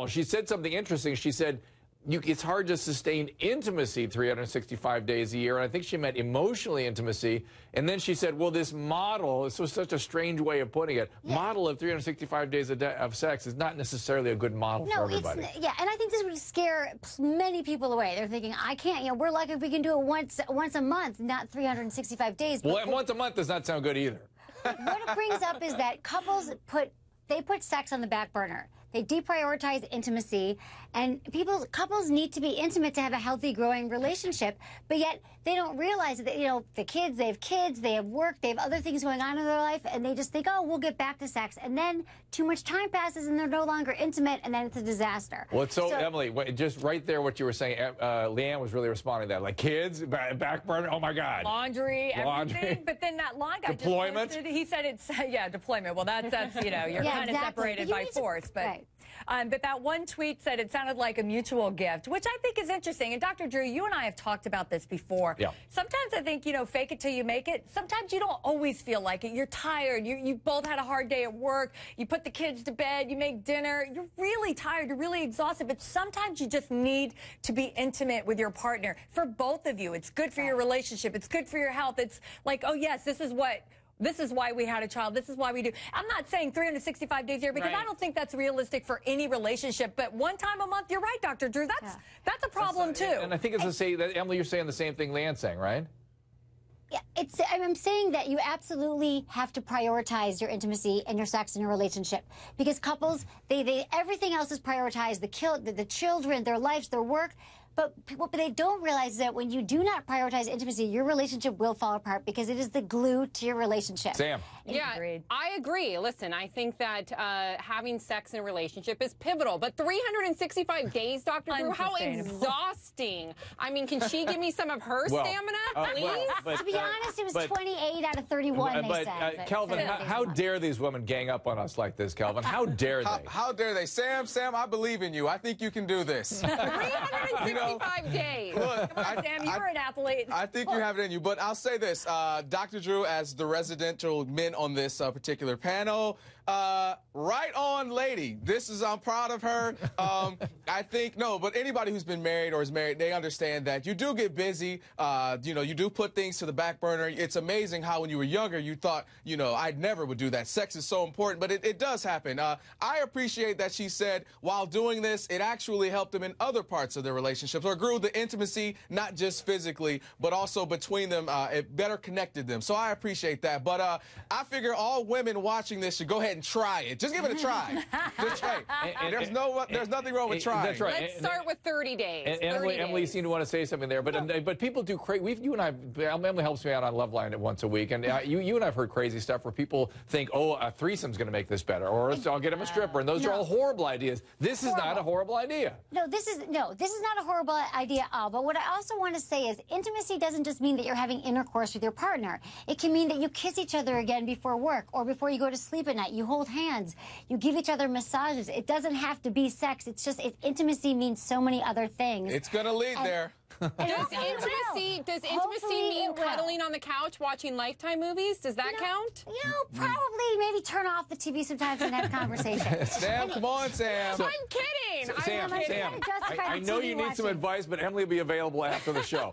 She said something interesting. She said, it's hard to sustain intimacy 365 days a year. And I think she meant emotionally intimacy. And then she said, well, this model, this was such a strange way of putting it, model of 365 days of sex is not necessarily a good model for everybody. Yeah, and I think this would scare many people away. They're thinking, I can't, we're lucky if we can do it once a month, not 365 days. Well, and once a month does not sound good either. What it brings up is that couples put sex on the back burner. They deprioritize intimacy, and couples need to be intimate to have a healthy, growing relationship, but yet they don't realize that, they have kids, they have work, they have other things going on in their life, and they just think, oh, we'll get back to sex. And then too much time passes, and they're no longer intimate, and then it's a disaster. Well, so Emily, just right there what you were saying, Leanne was really responding to that. Like kids, back burner, oh, my God. Laundry, everything. But then that long guy deployment. Just posted, he said it's, deployment. Well, that's you're kind of separated by force. But, right. But that one tweet said it sounded like a mutual gift, which I think is interesting. And Dr. Drew, you and I have talked about this before. Yeah. Sometimes I think, fake it till you make it. Sometimes you don't always feel like it. You're tired. You both had a hard day at work. You put the kids to bed. You make dinner. You're really tired. You're really exhausted. But sometimes you just need to be intimate with your partner. For both of you, it's good for your relationship. It's good for your health. It's like, oh, yes, this is why we had a child. This is why we do. I'm not saying 365 days a year because I don't think that's realistic for any relationship. But one time a month, you're right, Dr. Drew. That's a problem, too. And I think it's the same, Emily, you're saying the same thing Leanne's saying, right? Yeah, I'm saying that you absolutely have to prioritize your intimacy and your sex in your relationship, because couples, everything else is prioritized, the children, their lives, their work. But what they don't realize is that when you do not prioritize intimacy, your relationship will fall apart because it is the glue to your relationship. Sam. Yeah, agreed. I agree. Listen, I think that having sex in a relationship is pivotal. But 365 days, Dr. Drew, how exhausting. I mean, can she give me some of her stamina, please? To be honest, it was 28 out of 31, they said. Kelvin, how dare these women gang up on us like this, Kelvin? How dare they? How dare they? Sam, I believe in you. I think you can do this. 365 days. Look, Come on, Sam, you're an athlete. I think you have it in you. But I'll say this, Dr. Drew, as the residential men on this particular panel, right on, lady. I'm proud of her. I think, but anybody who's been married or is married, they understand that you do get busy. You do put things to the back burner. It's amazing how when you were younger, you thought, I never would do that. Sex is so important, but it does happen. I appreciate that she said while doing this, it actually helped them in other parts of their relationships or grew the intimacy, not just physically, but also between them. It better connected them. So I appreciate that. But I figure all women watching this should go ahead and try it. Just give it a try. Just try. There's nothing wrong with trying. That's right. Let's start with 30 days. Emily seemed to want to say something there, but people do crazy. You and I, Emily helps me out on Loveline once a week, and you and I've heard crazy stuff where people think, oh, a threesome's going to make this better, or I'll get him a stripper, and those are all horrible ideas. This is not a horrible idea. This is not a horrible idea at all. But what I also want to say is intimacy doesn't just mean that you're having intercourse with your partner. It can mean that you kiss each other again before work or before you go to sleep at night. You hold hands. You give each other massages. It doesn't have to be sex. It's just intimacy means so many other things. It's going to lead there. Does intimacy mean cuddling on the couch watching Lifetime movies? Does that count? Probably maybe turn off the TV sometimes and have a conversation. Sam, come on, Sam. I'm kidding. Sam, I know you need some advice, but Emily will be available after the show.